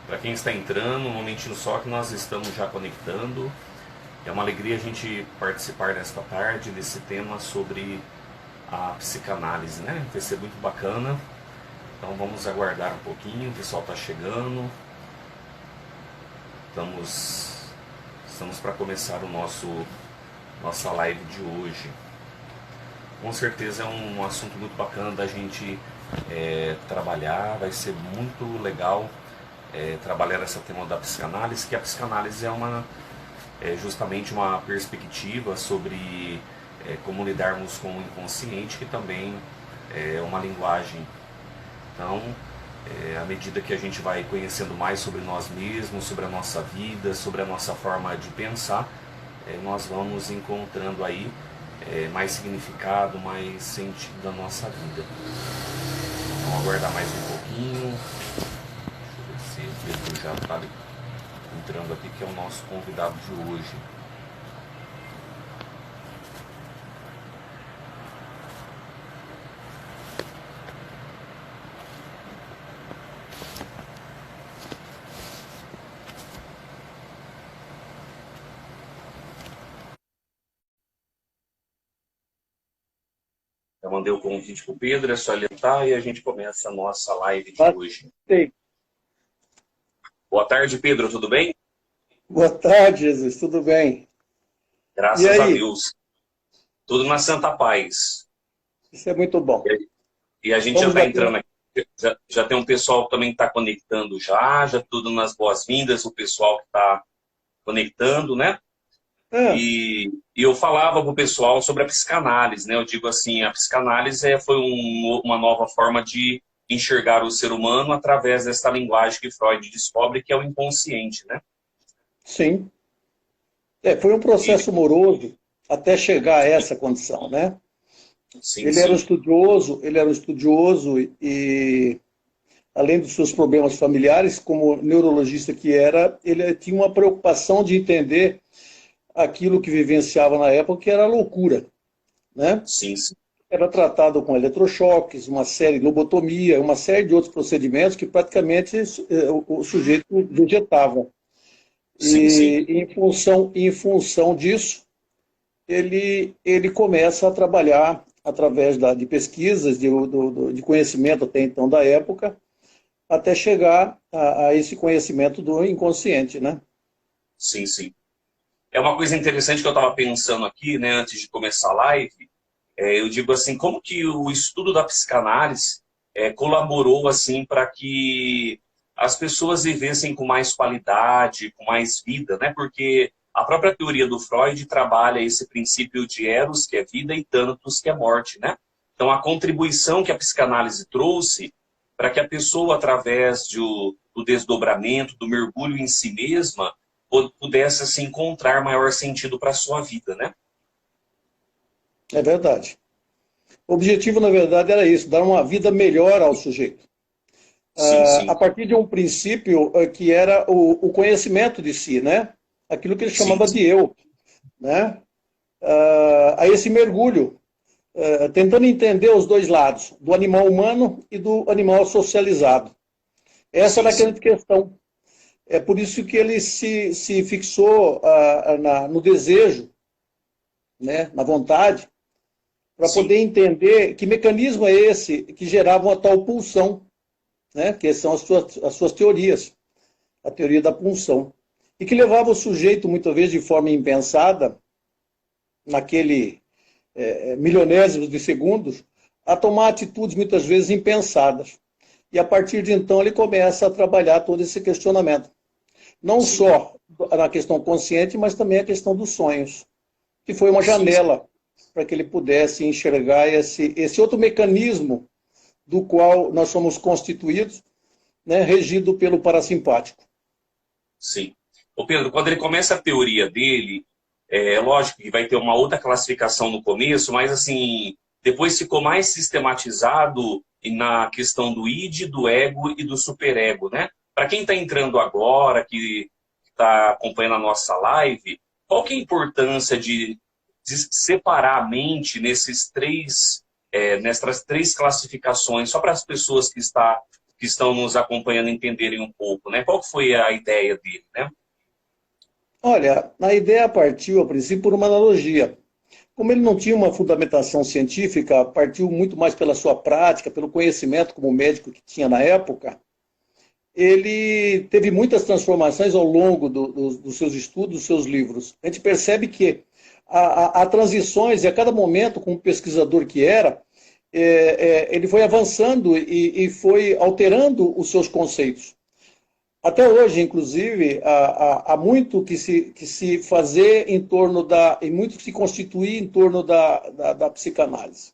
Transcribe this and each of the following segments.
Para quem está entrando, um momentinho só que nós estamos já conectando. É uma alegria a gente participar nesta tarde desse tema sobre a psicanálise, né? Vai ser muito bacana. Então vamos aguardar um pouquinho, o pessoal está chegando. Estamos para começar nossa live de hoje. Com certeza é um assunto muito bacana da gente trabalhar, vai ser muito legal trabalhar esse tema da psicanálise, que a psicanálise é justamente uma perspectiva sobre como lidarmos com o inconsciente, que também é uma linguagem. Então, à medida que a gente vai conhecendo mais sobre nós mesmos, sobre a nossa vida, sobre a nossa forma de pensar, nós vamos encontrando aí mais significado, mais sentido da nossa vida. Vamos aguardar mais um pouquinho. Deixa eu ver se o Pedro já está entrando aqui, que é o nosso convidado de hoje. Eu mandei o convite para o Pedro, é só ele entrar e a gente começa a nossa live de hoje. Sim. Boa tarde, Pedro, tudo bem? Boa tarde, Jesus, tudo bem? E Graças a aí? Deus. Tudo na santa paz. Isso é muito bom. E a gente já Vamos está bater. entrando aqui, já tem um pessoal que também está conectando já tudo nas boas-vindas, o pessoal que está conectando, né? Ah, E eu falava para o pessoal sobre a psicanálise, né? Eu digo assim, a psicanálise foi uma nova forma de enxergar o ser humano através dessa linguagem que Freud descobre, que é o inconsciente, né? sim. Foi um E, processo moroso até chegar a essa condição, né? sim, sim, Ele era um estudioso e, além dos seus problemas familiares, como neurologista que era, ele tinha uma preocupação de entender aquilo que vivenciava na época, que era a loucura, né? sim, sim, Era tratado com eletrochoques, uma série de lobotomia, uma série de outros procedimentos que praticamente o sujeito vegetava. sim, sim, E em função disso, ele começa a trabalhar através de pesquisas, de conhecimento até então da época, até chegar a esse conhecimento do inconsciente, né? sim, sim. É uma coisa interessante que eu estava pensando aqui, né, antes de começar a live. Eu digo assim, como que o estudo da psicanálise colaborou assim para que as pessoas vivessem com mais qualidade, com mais vida, né? Porque a própria teoria do Freud trabalha esse princípio de eros, que é vida, e thanatos, que é morte, né? Então, a contribuição que a psicanálise trouxe para que a pessoa, através do desdobramento, do mergulho em si mesma, pudesse assim, encontrar maior sentido para a sua vida, né? É verdade. O objetivo, na verdade, era isso, dar uma vida melhor ao sujeito. Sim, A sim, partir de um princípio que era o conhecimento de si, né? Aquilo que ele sim, chamava de eu, né? A esse mergulho, tentando entender os dois lados, do animal humano e do animal socializado. Essa sim, era a sim. grande questão. É por isso que ele se fixou no desejo, né? Na vontade, para Sim, poder entender que mecanismo é esse que gerava uma tal pulsão, né? Que são as suas teorias, a teoria da pulsão, e que levava o sujeito, muitas vezes de forma impensada, naquele milionésimos de segundos, a tomar atitudes muitas vezes impensadas. E a partir de então ele começa a trabalhar todo esse questionamento. Não sim, só na questão consciente, mas também a questão dos sonhos, que foi uma sim, janela para que ele pudesse enxergar esse outro mecanismo do qual nós somos constituídos, né, regido pelo parasimpático. sim. Ô Pedro, quando ele começa a teoria dele, lógico que vai ter uma outra classificação no começo, mas assim, depois ficou mais sistematizado na questão do id, do ego e do superego, né? Para quem está entrando agora, que está acompanhando a nossa live, qual que é a importância de separar a mente nessas três classificações, só para as pessoas que estão que estão nos acompanhando entenderem um pouco, né? Qual que foi a ideia dele, né? Olha, a ideia partiu, a princípio, por uma analogia. Como ele não tinha uma fundamentação científica, partiu muito mais pela sua prática, pelo conhecimento como médico que tinha na época. Ele teve muitas transformações ao longo dos seus estudos, dos seus livros. A gente percebe que há transições, e a cada momento, como pesquisador que era, ele foi avançando e foi alterando os seus conceitos. Até hoje, inclusive, há muito que se fazer em torno e muito que se constituir em torno da psicanálise.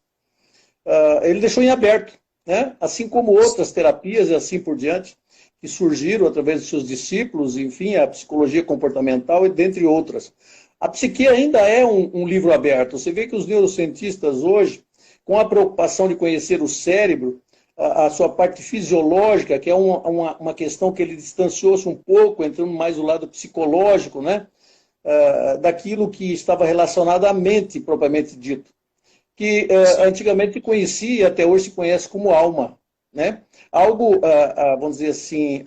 Ele deixou em aberto, né? Assim como outras terapias e assim por diante, que surgiram através de seus discípulos, enfim, a psicologia comportamental e dentre outras. A psique ainda é um livro aberto. Você vê que os neurocientistas hoje, com a preocupação de conhecer o cérebro, a sua parte fisiológica, que é uma questão que ele distanciou-se um pouco, entrando mais do lado psicológico, né? Daquilo que estava relacionado à mente, propriamente dito. Que antigamente se conhecia e até hoje se conhece como alma. Né? Algo, vamos dizer assim,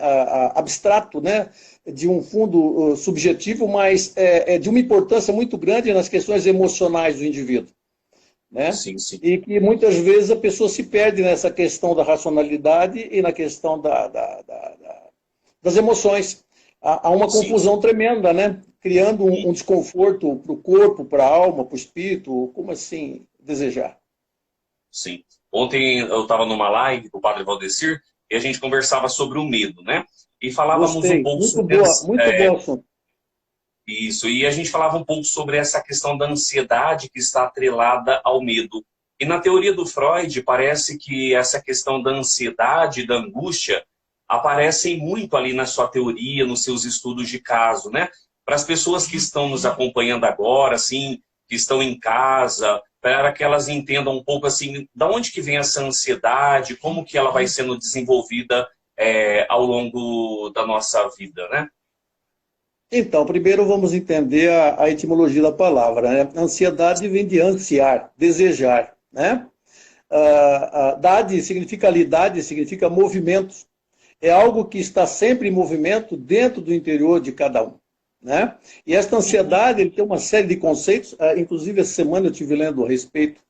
abstrato, né? De um fundo subjetivo, mas de uma importância muito grande nas questões emocionais do indivíduo. Né? Sim, sim. E que muitas vezes a pessoa se perde nessa questão da racionalidade e na questão das emoções. Há uma confusão tremenda, né? Criando um desconforto para o corpo, para a alma, para o espírito, como assim desejar. Sim. Ontem eu estava numa live com o Padre Valdecir e a gente conversava sobre o medo, né? E falávamos um Gostei, pouco muito sobre boa, muito bom assunto. isso, e a gente falava um pouco sobre essa questão da ansiedade que está atrelada ao medo. E na teoria do Freud, parece que essa questão da ansiedade, da angústia, aparecem muito ali na sua teoria, nos seus estudos de caso, né? Para as pessoas que estão nos acompanhando agora, assim, que estão em casa, para que elas entendam um pouco, assim, da onde que vem essa ansiedade, como que ela vai sendo desenvolvida ao longo da nossa vida, né? Então, primeiro vamos entender a etimologia da palavra. Né? Ansiedade vem de ansiar, desejar. Né? Dade significa lidade, significa movimento. É algo que está sempre em movimento dentro do interior de cada um. Né? E esta ansiedade ele tem uma série de conceitos, inclusive essa semana eu estive lendo a respeito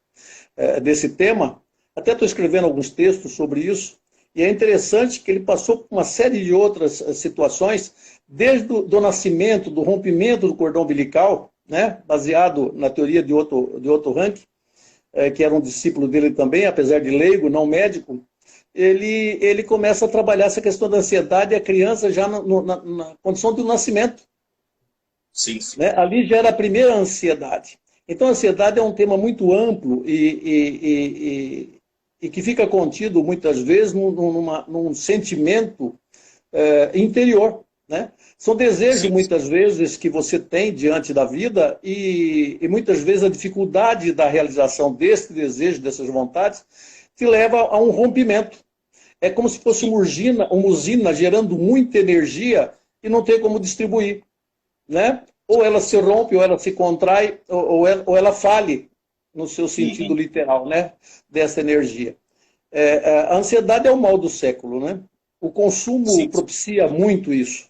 desse tema, até estou escrevendo alguns textos sobre isso, e é interessante que ele passou por uma série de outras situações, desde do nascimento, do rompimento do cordão umbilical, né, baseado na teoria de Otto Rank, que era um discípulo dele também, apesar de leigo, não médico, ele começa a trabalhar essa questão da ansiedade, a criança já na condição do nascimento. Sim, sim. Né? Ali já era a primeira ansiedade. Então, a ansiedade é um tema muito amplo e que fica contido, muitas vezes, num sentimento interior. Né? São desejos, muitas vezes, que você tem diante da vida e muitas vezes a dificuldade da realização desse desejo, dessas vontades, te leva a um rompimento. É como se fosse uma usina gerando muita energia e não tem como distribuir. Né? Ou ela se rompe, ou ela se contrai, ou ela fale, no seu sentido literal, né? Dessa energia. A ansiedade é o mal do século. Né? O consumo propicia muito isso.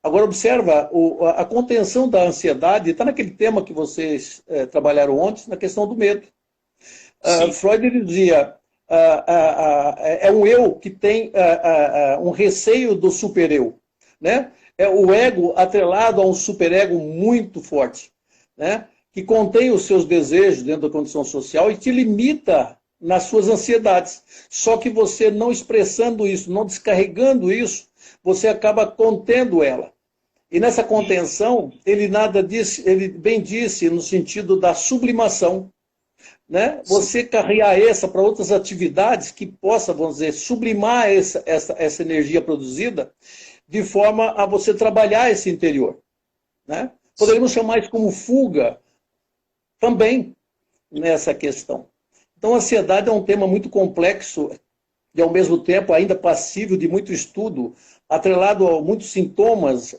Agora, observa, a contenção da ansiedade está naquele tema que vocês trabalharam ontem, na questão do medo. Freud dizia, é um eu que tem um receio do supereu. Né? É o ego atrelado a um superego muito forte, né? Que contém os seus desejos dentro da condição social e te limita nas suas ansiedades. Só que você não expressando isso, não descarregando isso, você acaba contendo ela. E nessa contenção, ele bem disse no sentido da sublimação. Né? Você carregar essa para outras atividades que possa, vamos dizer, sublimar essa energia produzida de forma a você trabalhar esse interior. Né? Poderíamos chamar isso como fuga também nessa questão. Então, a ansiedade é um tema muito complexo e, ao mesmo tempo, ainda passível de muito estudo, atrelado a muitos sintomas.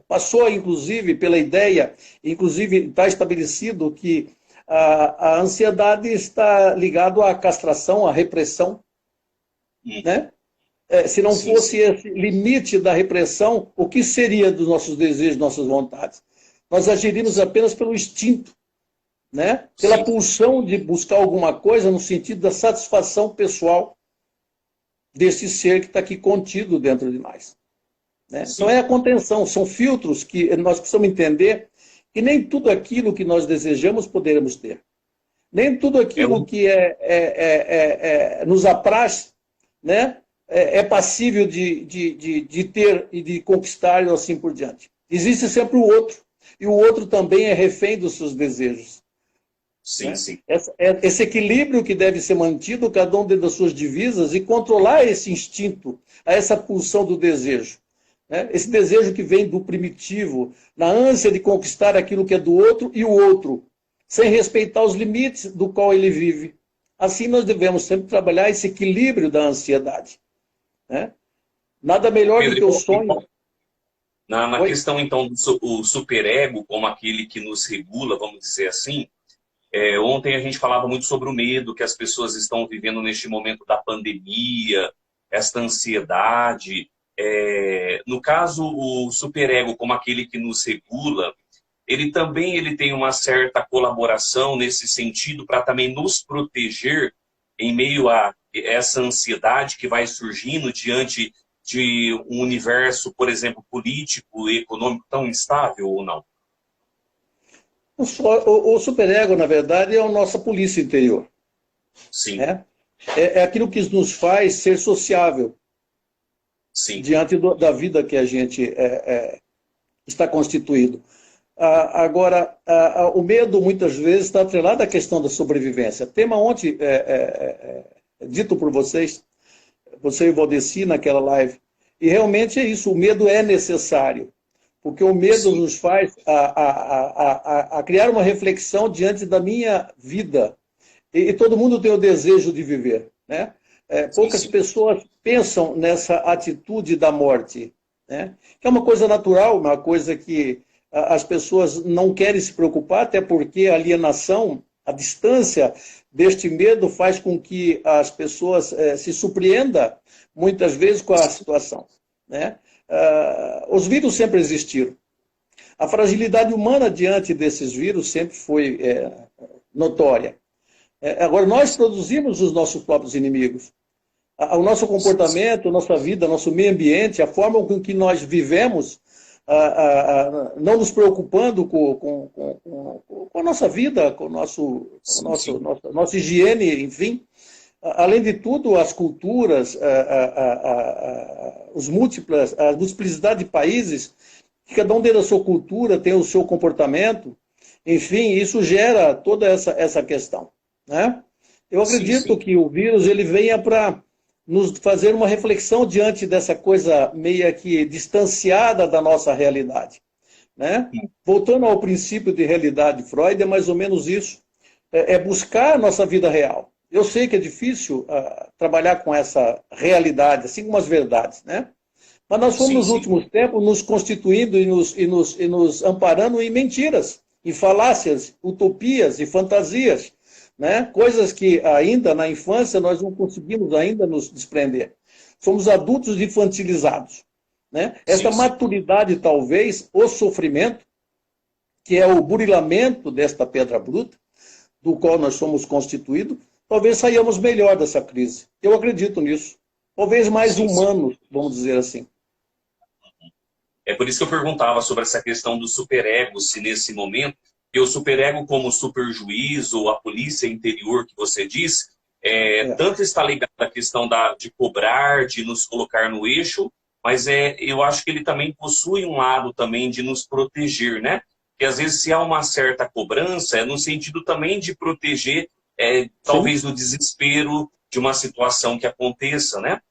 Passou, inclusive, pela ideia, inclusive está estabelecido que a ansiedade está ligada à castração, à repressão. né? Se não fosse esse limite da repressão, o que seria dos nossos desejos, nossas vontades? Nós agiríamos apenas pelo instinto, né? Pela pulsão de buscar alguma coisa no sentido da satisfação pessoal desse ser que está aqui contido dentro de nós. Né? Não é a contenção, são filtros que nós precisamos entender que nem tudo aquilo que nós desejamos poderemos ter. Nem tudo aquilo que nos apraz, né, é passível de ter e de conquistar e assim por diante. Existe sempre o outro, e o outro também é refém dos seus desejos. Sim, né? sim. Esse equilíbrio que deve ser mantido, cada um dentro das suas divisas, e controlar esse instinto, essa pulsão do desejo. Né? Esse desejo que vem do primitivo, na ânsia de conquistar aquilo que é do outro e o outro, sem respeitar os limites do qual ele vive. Assim nós devemos sempre trabalhar esse equilíbrio da ansiedade. Né? Nada melhor Pedro, do que o sonho. Na questão, então, do superego como aquele que nos regula, vamos dizer assim, ontem a gente falava muito sobre o medo que as pessoas estão vivendo neste momento da pandemia, esta ansiedade. No caso, o superego como aquele que nos regula, ele também tem uma certa colaboração nesse sentido para também nos proteger em meio a essa ansiedade que vai surgindo diante de um universo, por exemplo, político e econômico tão instável ou não? O superego, na verdade, é a nossa polícia interior. Sim. Né? É aquilo que nos faz ser sociável. Sim. Diante da vida que a gente está constituído. Agora, o medo muitas vezes está atrelado à questão da sobrevivência. Tema ontem dito por vocês, você e o Valdeci naquela live. E realmente é isso, o medo é necessário. Porque o medo nos faz a criar uma reflexão diante da minha vida. E todo mundo tem o desejo de viver. Né? Poucas pessoas pensam nessa atitude da morte. Né? Que é uma coisa natural, uma coisa que as pessoas não querem se preocupar, até porque a alienação, a distância deste medo faz com que as pessoas se surpreendam muitas vezes com a situação. Né? Os vírus sempre existiram. A fragilidade humana diante desses vírus sempre foi notória. Agora, nós produzimos os nossos próprios inimigos. O nosso comportamento, a nossa vida, nosso meio ambiente, a forma com que nós vivemos, não nos preocupando com a nossa vida, com a nossa higiene, enfim. Além de tudo, as culturas, a multiplicidade de países, cada um dentro da sua cultura tem o seu comportamento, enfim, isso gera toda essa questão. Né? Eu acredito que o vírus ele venha para nos fazer uma reflexão diante dessa coisa meio que distanciada da nossa realidade. Né? Voltando ao princípio de realidade de Freud, é mais ou menos isso. É buscar a nossa vida real. Eu sei que é difícil trabalhar com essa realidade, assim como as verdades, né? Mas nós fomos, nos últimos tempos, nos constituindo e nos amparando em mentiras, em falácias, utopias e fantasias, né? Coisas que ainda na infância nós não conseguimos ainda nos desprender. Somos adultos infantilizados. Né? Essa maturidade, talvez, o sofrimento, que é o burilamento desta pedra bruta, do qual nós somos constituídos, talvez saiamos melhor dessa crise. Eu acredito nisso. Talvez mais humanos, vamos dizer assim. É por isso que eu perguntava sobre essa questão do superego, se nesse momento, e o superego como o superjuiz ou a polícia interior que você diz, tanto está ligado à questão de cobrar, de nos colocar no eixo, mas eu acho que ele também possui um lado também de nos proteger, né? Que às vezes se há uma certa cobrança, é no sentido também de proteger, talvez do desespero de uma situação que aconteça, né?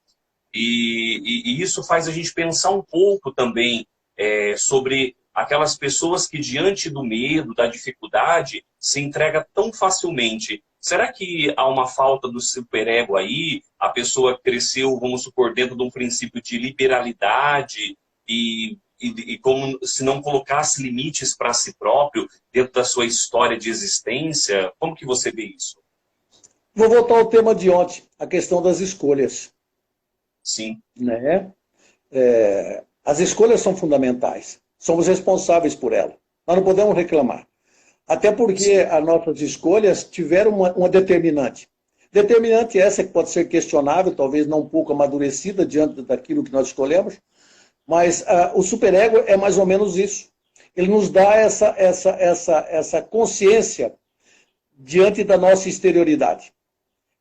E isso faz a gente pensar um pouco também sobre aquelas pessoas que diante do medo, da dificuldade, se entrega tão facilmente. Será que há uma falta do superego aí? A pessoa cresceu, vamos supor, dentro de um princípio de liberalidade e como se não colocasse limites para si próprio dentro da sua história de existência? Como que você vê isso? Vou voltar ao tema de ontem, a questão das escolhas. Sim. Né? As escolhas são fundamentais. Somos responsáveis por elas. Nós não podemos reclamar. Até porque as nossas escolhas tiveram uma determinante. Determinante essa que pode ser questionável, talvez não um pouco amadurecida diante daquilo que nós escolhemos, mas o superego é mais ou menos isso. Ele nos dá essa consciência diante da nossa exterioridade.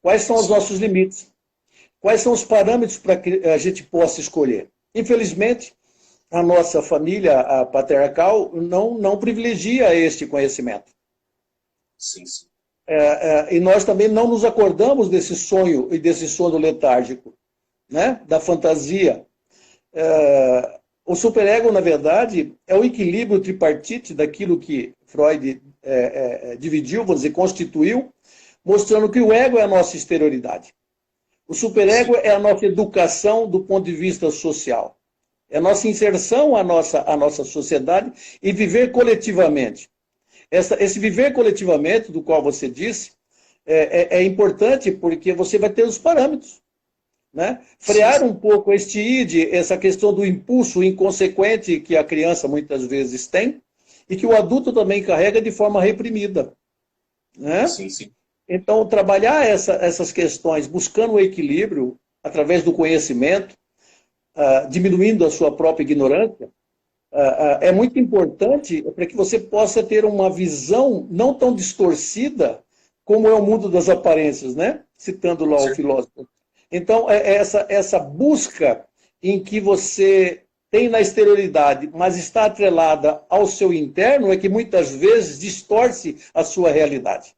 Quais são os nossos limites? Quais são os parâmetros para que a gente possa escolher? Infelizmente, a nossa família patriarcal não privilegia este conhecimento. Sim, sim. E nós também não nos acordamos desse sonho e desse sono letárgico, né? Da fantasia. O superego, na verdade, é o equilíbrio tripartite daquilo que Freud dividiu, vamos dizer, constituiu, mostrando que o ego é a nossa exterioridade. O superego é a nossa educação do ponto de vista social. É a nossa inserção à nossa sociedade e viver coletivamente. Esse viver coletivamente, do qual você disse, é importante porque você vai ter os parâmetros. Né? Frear um pouco este id, essa questão do impulso inconsequente que a criança muitas vezes tem e que o adulto também carrega de forma reprimida. Né? Sim, sim. Então, trabalhar essas questões, buscando o equilíbrio através do conhecimento, diminuindo a sua própria ignorância, é muito importante para que você possa ter uma visão não tão distorcida como é o mundo das aparências, né? Citando lá o filósofo. Então, essa busca em que você tem na exterioridade, mas está atrelada ao seu interno, é que muitas vezes distorce a sua realidade.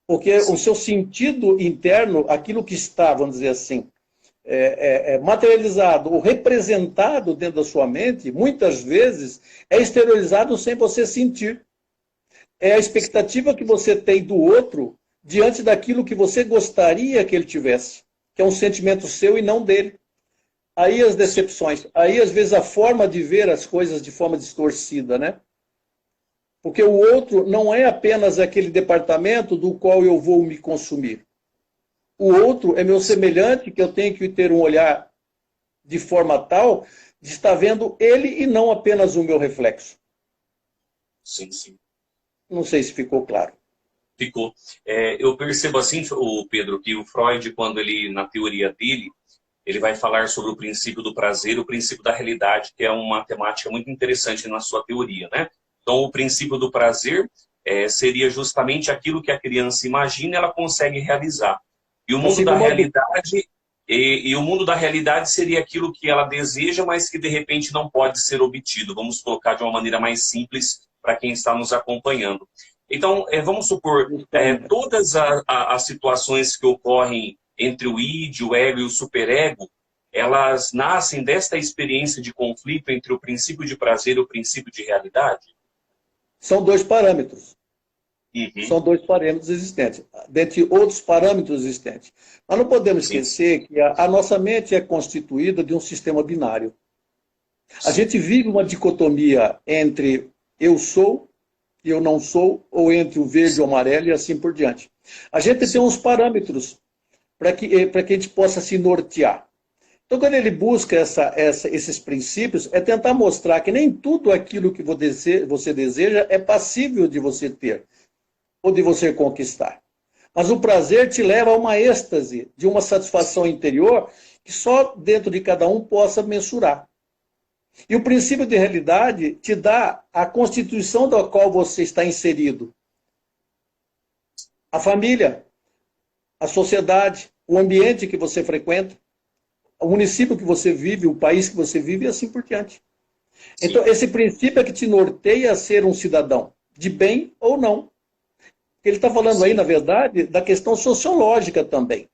Porque o seu sentido interno, aquilo que está, vamos dizer assim, materializado ou representado dentro da sua mente, muitas vezes é exteriorizado sem você sentir. É a expectativa que você tem do outro diante daquilo que você gostaria que ele tivesse, que é um sentimento seu e não dele. Aí as decepções, aí às vezes a forma de ver as coisas de forma distorcida, né? Porque o outro não é apenas aquele departamento do qual eu vou me consumir. O outro é meu semelhante, que eu tenho que ter um olhar de forma tal de estar vendo ele e não apenas o meu reflexo. Sim, sim. Não sei se ficou claro. Ficou. Eu percebo assim, o Pedro, que o Freud, quando ele, na teoria dele, ele vai falar sobre o princípio do prazer, o princípio da realidade, que é uma temática muito interessante na sua teoria, né? Então, o princípio do prazer seria justamente aquilo que a criança imagina e ela consegue realizar. E o mundo da realidade, o mundo da realidade seria aquilo que ela deseja, mas que de repente não pode ser obtido. Vamos colocar de uma maneira mais simples para quem está nos acompanhando. Então, vamos supor, todas as situações que ocorrem entre o id, o ego e o superego, elas nascem desta experiência de conflito entre o princípio de prazer e o princípio de realidade? São dois parâmetros. Uhum. São dois parâmetros existentes, dentre outros parâmetros existentes. Mas não podemos esquecer que a nossa mente é constituída de um sistema binário. A gente vive uma dicotomia entre eu sou e eu não sou, ou entre o verde e o amarelo e assim por diante. A gente tem uns parâmetros para que a gente possa se nortear. Então, quando ele busca esses princípios, é tentar mostrar que nem tudo aquilo que você deseja é passível de você ter ou de você conquistar. Mas o prazer te leva a uma êxtase, de uma satisfação interior que só dentro de cada um possa mensurar. E o princípio de realidade te dá a constituição da qual você está inserido. A família, a sociedade, o ambiente que você frequenta, o município que você vive, o país que você vive e assim por diante. Sim. Então, esse princípio é que te norteia a ser um cidadão, de bem ou não. Ele está falando aí, na verdade, da questão sociológica também.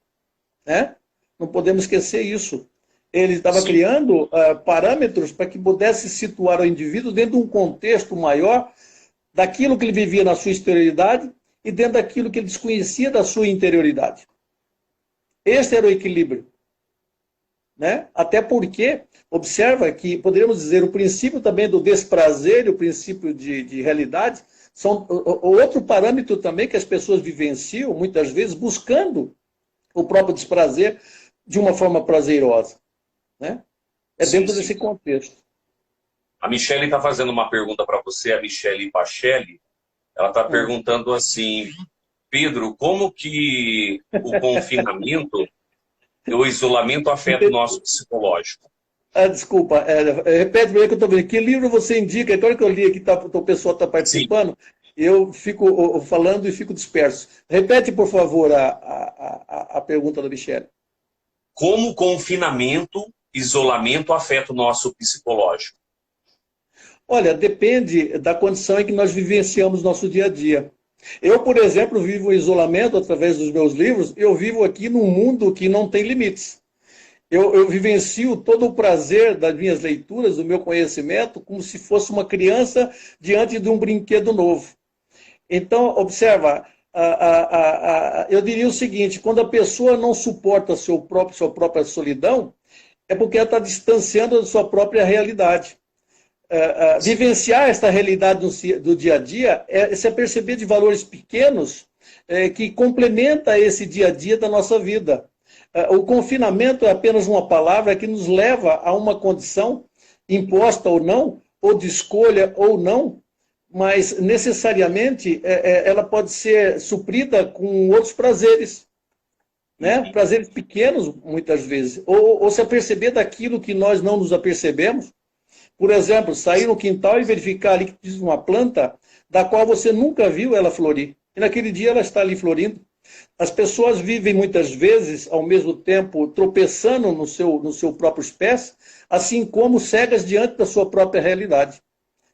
Né? Não podemos esquecer isso. Ele estava criando parâmetros para que pudesse situar o indivíduo dentro de um contexto maior daquilo que ele vivia na sua exterioridade e dentro daquilo que ele desconhecia da sua interioridade. Esse era o equilíbrio. Né? Até porque, observa que, poderíamos dizer, o princípio também do desprazer e o princípio de realidade são outro parâmetro também que as pessoas vivenciam, muitas vezes, buscando o próprio desprazer de uma forma prazerosa. né? É Sim, dentro sim. desse contexto. A Michele está fazendo uma pergunta para você, a Michele Pacelli. Ela está Ah. perguntando assim, Pedro, como que o confinamento e o isolamento afeta o nosso psicológico? Ah, desculpa, repete para mim que eu estou vendo. Que livro você indica? Agora que eu li aqui, o pessoal está Sim, participando, eu fico falando e fico disperso. Repete, por favor, a pergunta da Michelle. como o confinamento, isolamento afeta o nosso psicológico? Olha, depende da condição em que nós vivenciamos nosso dia a dia. Eu, por exemplo, vivo o isolamento através dos meus livros, eu vivo aqui num mundo que não tem limites. Eu vivencio todo o prazer das minhas leituras, do meu conhecimento, como se fosse uma criança diante de um brinquedo novo. Então, observa, eu diria o seguinte: quando a pessoa não suporta sua própria solidão, é porque ela está distanciando da sua própria realidade. Sim, Vivenciar esta realidade do dia a dia é se aperceber de valores pequenos que complementa esse dia a dia da nossa vida. O confinamento é apenas uma palavra que nos leva a uma condição, imposta ou de escolha ou não, mas necessariamente ela pode ser suprida com outros prazeres, né? uhum, Prazeres pequenos, muitas vezes, ou se aperceber daquilo que nós não nos apercebemos. Por exemplo, sair no quintal e verificar ali que existe uma planta da qual você nunca viu ela florir. E naquele dia ela está ali florindo. As pessoas vivem muitas vezes, ao mesmo tempo, tropeçando no seu próprios pés, assim como cegas diante da sua própria realidade.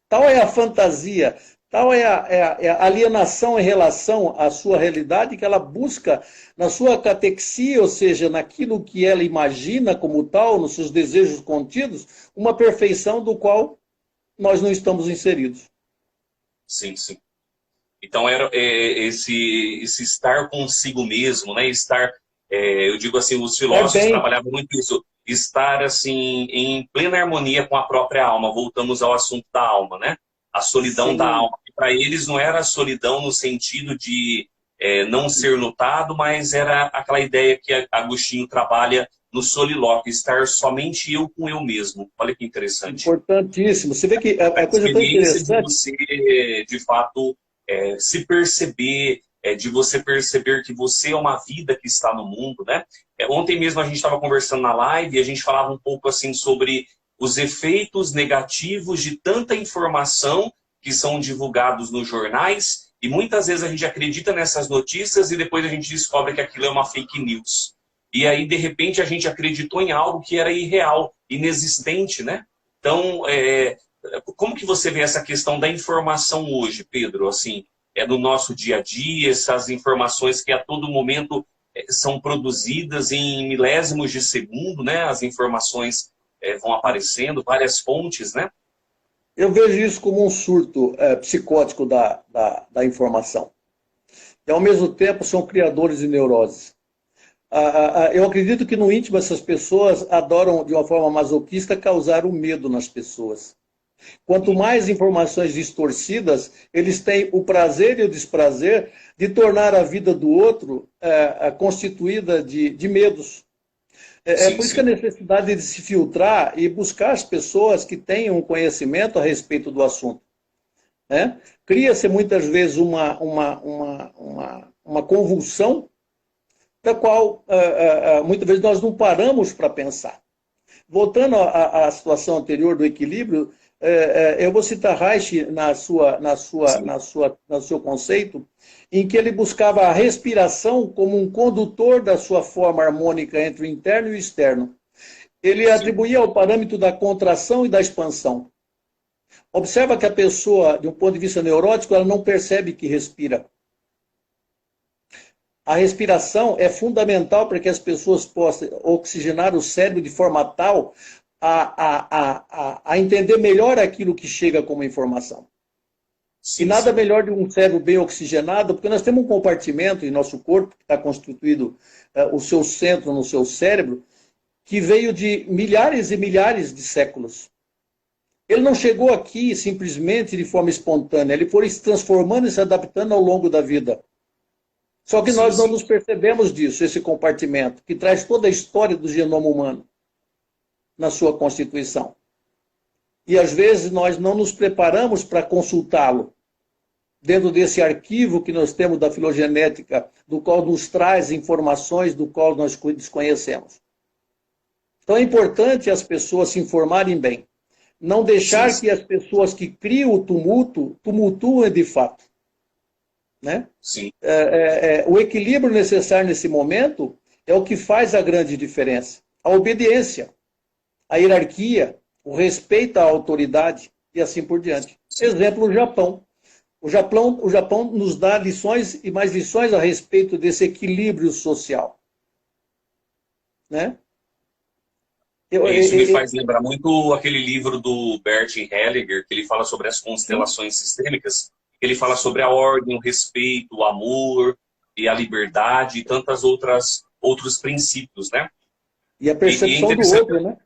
Tal é a fantasia, tal é a alienação em relação à sua realidade que ela busca na sua catexia, ou seja, naquilo que ela imagina como tal, nos seus desejos contidos, uma perfeição do qual nós não estamos inseridos. sim, sim. Então era esse estar consigo mesmo, né? Estar, eu digo assim, os É filósofos bem, trabalhavam muito isso, estar assim em plena harmonia com a própria alma. Voltamos ao assunto da alma, né? A solidão da sim, alma. Para eles não era solidão no sentido de não ser notado, mas era aquela ideia que Agostinho trabalha no solilóquio, estar somente eu com eu mesmo. Olha que interessante. importantíssimo. Você vê que A a coisa é tão experiência de interessante. você, de fato, se perceber, de você perceber que você é uma vida que está no mundo, né? Ontem mesmo a gente estava conversando na live e a gente falava um pouco assim sobre os efeitos negativos de tanta informação que são divulgados nos jornais e muitas vezes a gente acredita nessas notícias e depois a gente descobre que aquilo é uma fake news. E aí, de repente, a gente acreditou em algo que era irreal, inexistente, né? Então, como que você vê essa questão da informação hoje, Pedro? Assim, no nosso dia a dia, essas informações que a todo momento são produzidas em milésimos de segundo, né? As informações vão aparecendo, várias fontes, né? Eu vejo isso como um surto psicótico da informação. E, ao mesmo tempo, são criadores de neuroses. Eu acredito que no íntimo essas pessoas adoram, de uma forma masoquista, causar o medo nas pessoas. Quanto mais informações distorcidas, eles têm o prazer e o desprazer de tornar a vida do outro constituída de medos. Sim, Por isso que a sim. necessidade de se filtrar e buscar as pessoas que tenham um conhecimento a respeito do assunto, né? Cria-se muitas vezes uma convulsão da qual muitas vezes nós não paramos para pensar. Voltando à situação anterior do equilíbrio, eu vou citar Reich Sim, no seu conceito, em que ele buscava a respiração como um condutor da sua forma harmônica entre o interno e o externo. Ele sim. atribuía ao parâmetro da contração e da expansão. Observa que a pessoa, de um ponto de vista neurótico, ela não percebe que respira. A respiração é fundamental para que as pessoas possam oxigenar o cérebro de forma tal a entender melhor aquilo que chega como informação. E Sim, nada sim. melhor de um cérebro bem oxigenado, porque nós temos um compartimento em nosso corpo, que está constituído o seu centro no seu cérebro, que veio de milhares e milhares de séculos. Ele não chegou aqui simplesmente de forma espontânea, ele foi se transformando e se adaptando ao longo da vida. Só que Sim, nós não sim. nos percebemos disso, esse compartimento, que traz toda a história do genoma humano. na sua Constituição. E às vezes nós não nos preparamos para consultá-lo dentro desse arquivo que nós temos da filogenética, do qual nos traz informações do qual nós desconhecemos. Então é importante as pessoas se informarem bem. Não deixar que as pessoas que criam o tumulto, tumultuem de fato. Né? Sim. O equilíbrio necessário nesse momento é o que faz a grande diferença. A obediência, a hierarquia, o respeito à autoridade e assim por diante. Exemplo, o Japão. O Japão nos dá lições e mais lições a respeito desse equilíbrio social. Né? Isso me faz lembrar muito aquele livro do Bert Hellinger, que ele fala sobre as constelações sistêmicas. Ele fala sobre a ordem, o respeito, o amor e a liberdade e tantas outros princípios, né? E a percepção do outro, né?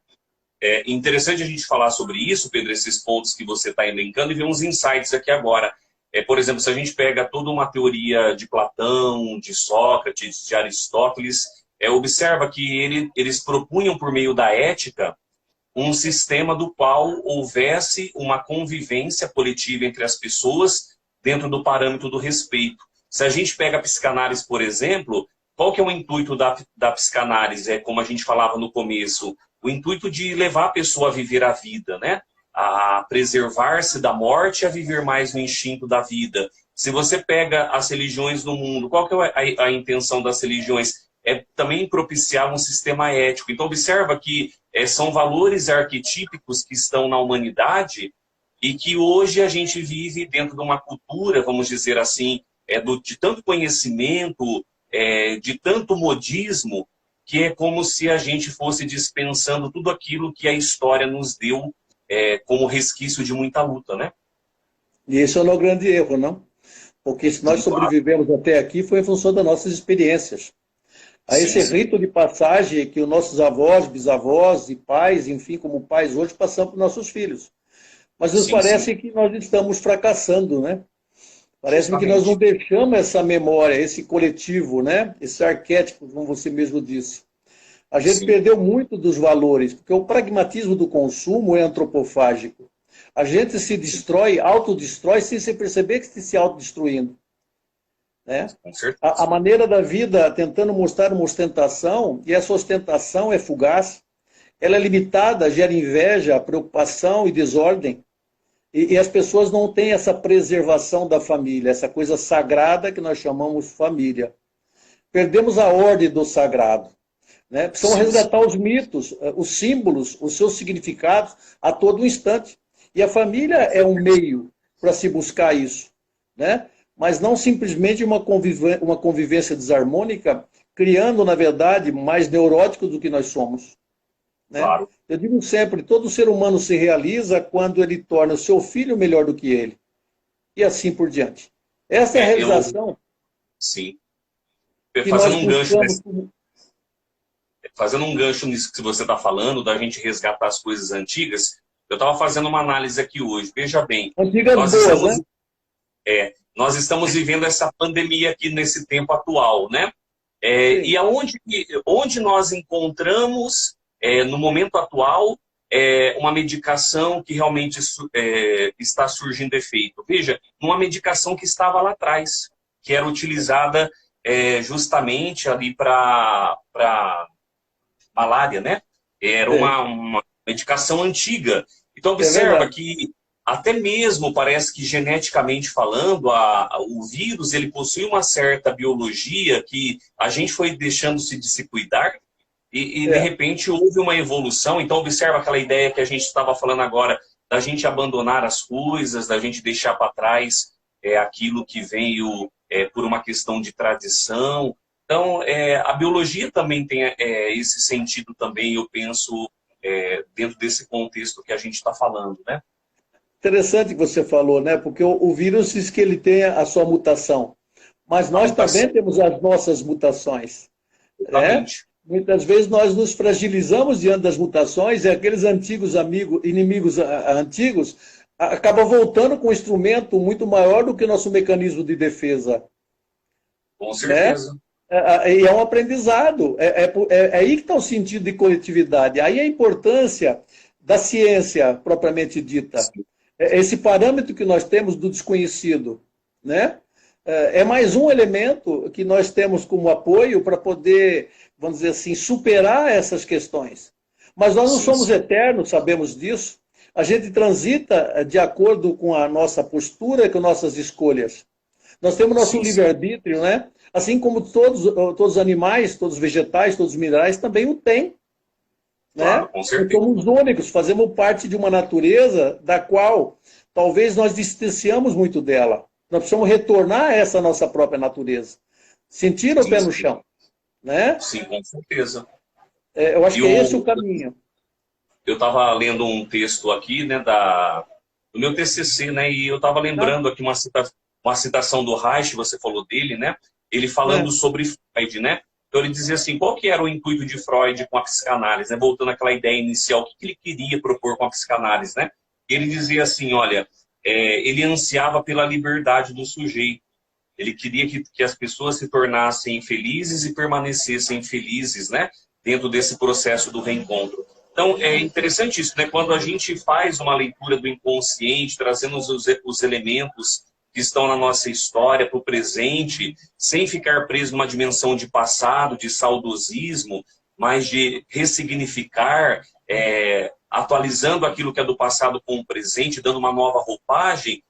É interessante a gente falar sobre isso, Pedro, esses pontos que você está elencando, e ver uns insights aqui agora. Por exemplo, se a gente pega toda uma teoria de Platão, de Sócrates, de Aristóteles, observa que eles propunham, por meio da ética, um sistema do qual houvesse uma convivência coletiva entre as pessoas dentro do parâmetro do respeito. Se a gente pega a psicanálise, por exemplo, qual que é o intuito da psicanálise? Como a gente falava no começo, o intuito de levar a pessoa a viver a vida, né? A preservar-se da morte e a viver mais no instinto da vida. Se você pega as religiões no mundo, qual que é a intenção das religiões? É também propiciar um sistema ético. Então, observa que são valores arquetípicos que estão na humanidade e que hoje a gente vive dentro de uma cultura, vamos dizer assim, de tanto conhecimento, de tanto modismo, que é como se a gente fosse dispensando tudo aquilo que a história nos deu como resquício de muita luta, né? E esse é o grande erro, não? Porque se nós sobrevivemos até aqui foi em função das nossas experiências. A esse rito de passagem que os nossos avós, bisavós e pais, enfim, como pais hoje, passamos para os nossos filhos. Mas nos parece que nós estamos fracassando, né? Parece que nós não deixamos essa memória, esse coletivo, né? Esse arquétipo, como você mesmo disse. A gente perdeu muito dos valores, porque o pragmatismo do consumo é antropofágico. A gente se destrói, autodestrói, sem se perceber que está se autodestruindo. Né? A maneira da vida tentando mostrar uma ostentação, e essa ostentação é fugaz, ela é limitada, gera inveja, preocupação e desordem. E as pessoas não têm essa preservação da família, essa coisa sagrada que nós chamamos família. Perdemos a ordem do sagrado. Né? Precisamos resgatar os mitos, os símbolos, os seus significados a todo instante. E a família é um meio para se buscar isso. Né? Mas não simplesmente uma convivência desarmônica, criando, na verdade, mais neuróticos do que nós somos. Né? Claro. Eu digo sempre, todo ser humano se realiza quando ele torna o seu filho melhor do que ele. E assim por diante. Essa é a realização. Sim. Fazendo um gancho nisso que você está falando, da gente resgatar as coisas antigas, eu estava fazendo uma análise aqui hoje. Veja bem, nós estamos vivendo essa pandemia aqui nesse tempo atual, né? E onde nós encontramos, no momento atual, uma medicação que realmente está surgindo efeito. Veja, uma medicação que estava lá atrás, que era utilizada justamente ali para malária, né? Era uma medicação antiga. Então, observa que até mesmo parece que geneticamente falando, o vírus ele possui uma certa biologia que a gente foi deixando-se de se cuidar e de repente houve uma evolução. Então, observa aquela ideia que a gente estava falando agora, da gente abandonar as coisas, da gente deixar para trás aquilo que veio por uma questão de tradição. Então, a biologia também tem esse sentido também, eu penso, dentro desse contexto que a gente está falando, né? Interessante que você falou, né? Porque o vírus diz que ele tem a sua mutação. Mas nós também temos as nossas mutações. Exatamente. Muitas vezes nós nos fragilizamos diante das mutações e aqueles antigos inimigos antigos acabam voltando com um instrumento muito maior do que o nosso mecanismo de defesa. Com certeza. E é um aprendizado. É aí que está o sentido de coletividade. Aí a importância da ciência propriamente dita. Esse parâmetro que nós temos do desconhecido, né? É mais um elemento que nós temos como apoio para poder, vamos dizer assim, superar essas questões. Mas nós não somos eternos, sabemos disso. A gente transita de acordo com a nossa postura e com nossas escolhas. Nós temos nosso livre-arbítrio, né? Assim como todos os animais, todos os vegetais, todos os minerais também o têm. Claro, Né? com certeza. Nós somos únicos, fazemos parte de uma natureza da qual talvez nós distanciamos muito dela. Nós precisamos retornar a essa nossa própria natureza. Sentir o pé no chão. Né? Sim, com certeza. Eu acho que é esse o caminho. Eu estava lendo um texto aqui, né, do meu TCC, né, e eu estava lembrando aqui uma citação do Reich, você falou dele, né, ele falando sobre Freud, né, então ele dizia assim, qual que era o intuito de Freud com a psicanálise, né, voltando àquela ideia inicial, o que ele queria propor com a psicanálise, né, ele dizia assim, olha, ele ansiava pela liberdade do sujeito, ele queria que as pessoas se tornassem felizes e permanecessem felizes, né, dentro desse processo do reencontro. Então, é interessante isso, né? Quando a gente faz uma leitura do inconsciente, trazendo os elementos que estão na nossa história para o presente, sem ficar preso numa dimensão de passado, de saudosismo, mas de ressignificar, atualizando aquilo que é do passado com o presente, dando uma nova roupagem,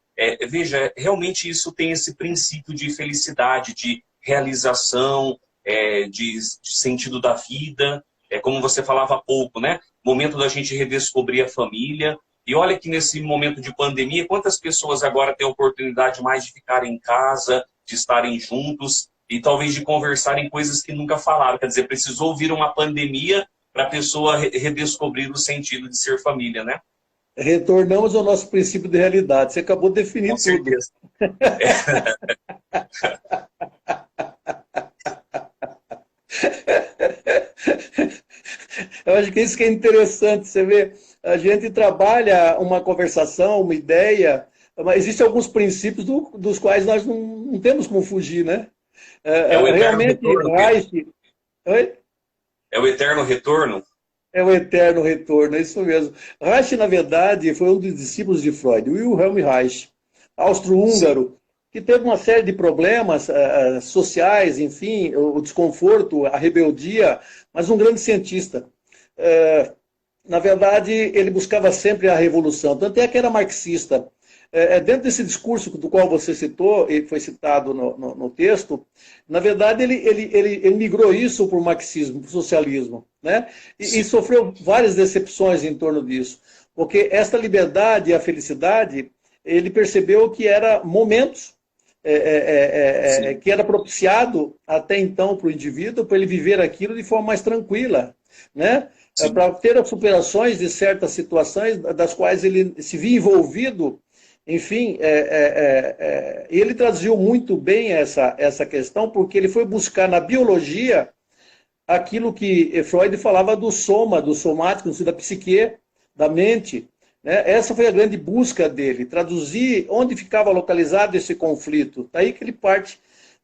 veja, realmente isso tem esse princípio de felicidade, de realização, de sentido da vida. Como você falava há pouco, né? Momento da gente redescobrir a família. E olha que nesse momento de pandemia, quantas pessoas agora têm a oportunidade mais de ficarem em casa, de estarem juntos e talvez de conversarem coisas que nunca falaram. Quer dizer, precisou vir uma pandemia para a pessoa redescobrir o sentido de ser família, né? Retornamos ao nosso princípio de realidade. Você acabou de definir Com tudo. certeza. Eu acho que isso que é interessante, você vê, a gente trabalha uma conversação, uma ideia, mas existem alguns princípios dos quais nós não temos como fugir, né? É o eterno Realmente, retorno, Reich... Oi? É o eterno retorno? É o eterno retorno, é isso mesmo. Reich, na verdade, foi um dos discípulos de Freud, Wilhelm Reich, austro-húngaro, que teve uma série de problemas sociais, enfim, o desconforto, a rebeldia, mas um grande cientista. Na verdade, ele buscava sempre a revolução, tanto é que era marxista. Dentro desse discurso do qual você citou, e foi citado no texto, na verdade, ele migrou isso para o marxismo, para o socialismo, né? E sofreu várias decepções em torno disso, porque esta liberdade e a felicidade, ele percebeu que era momentos que era propiciado até então para o indivíduo, para ele viver aquilo de forma mais tranquila, né? Para ter as superações de certas situações das quais ele se via envolvido. Enfim, ele traduziu muito bem essa questão, porque ele foi buscar na biologia aquilo que Freud falava do soma, do somático, da psique, da mente. Né? Essa foi a grande busca dele, traduzir onde ficava localizado esse conflito. Daí que ele parte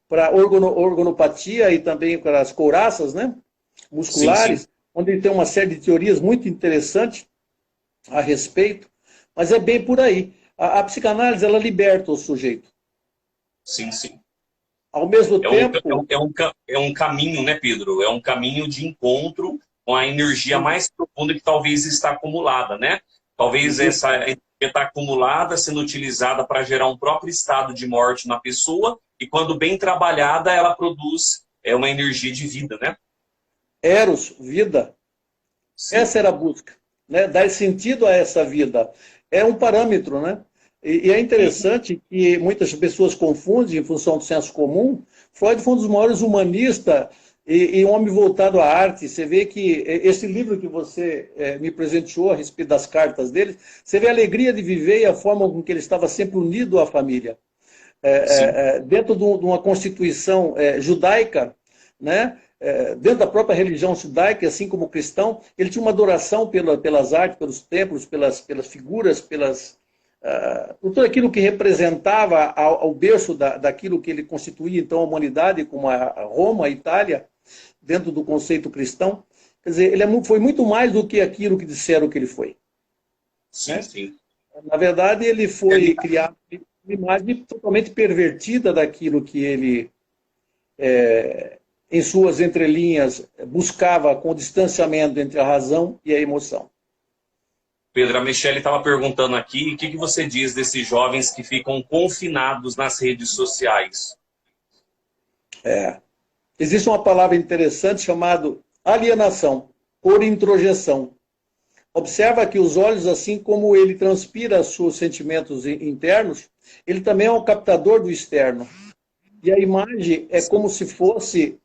para a organopatia e também para as couraças, né? Musculares, onde ele tem uma série de teorias muito interessantes a respeito, mas é bem por aí. A psicanálise, ela liberta o sujeito. Sim, sim. Ao mesmo tempo... É um caminho, né, Pedro? É um caminho de encontro com a energia mais profunda que talvez está acumulada, né? Talvez essa energia está acumulada, sendo utilizada para gerar um próprio estado de morte na pessoa, e quando bem trabalhada, ela produz uma energia de vida, né? Eros, vida. Sim. Essa era a busca, né? Dar sentido a essa vida. É um parâmetro, né? E é interessante que muitas pessoas confundem em função do senso comum. Freud foi um dos maiores humanistas e um homem voltado à arte. Você vê que esse livro que você me presenteou a respeito das cartas dele, você vê a alegria de viver e a forma com que ele estava sempre unido à família. Dentro de uma constituição judaica, né? Dentro da própria religião judaica, assim como cristão, ele tinha uma adoração pelas artes, pelos templos, pelas figuras, pelas por tudo aquilo que representava ao berço daquilo que ele constituía, então, a humanidade, como a Roma, a Itália, dentro do conceito cristão. Quer dizer, ele foi muito mais do que aquilo que disseram que ele foi. Sim, Né? sim. Na verdade, ele foi criado uma imagem totalmente pervertida daquilo que ele, em suas entrelinhas, buscava com o distanciamento entre a razão e a emoção. Pedro, a Michele estava perguntando aqui, o que você diz desses jovens que ficam confinados nas redes sociais? Existe uma palavra interessante chamada alienação, por introjeção. Observa que os olhos, assim como ele transpira seus sentimentos internos, ele também é um captador do externo. E a imagem é como se fosse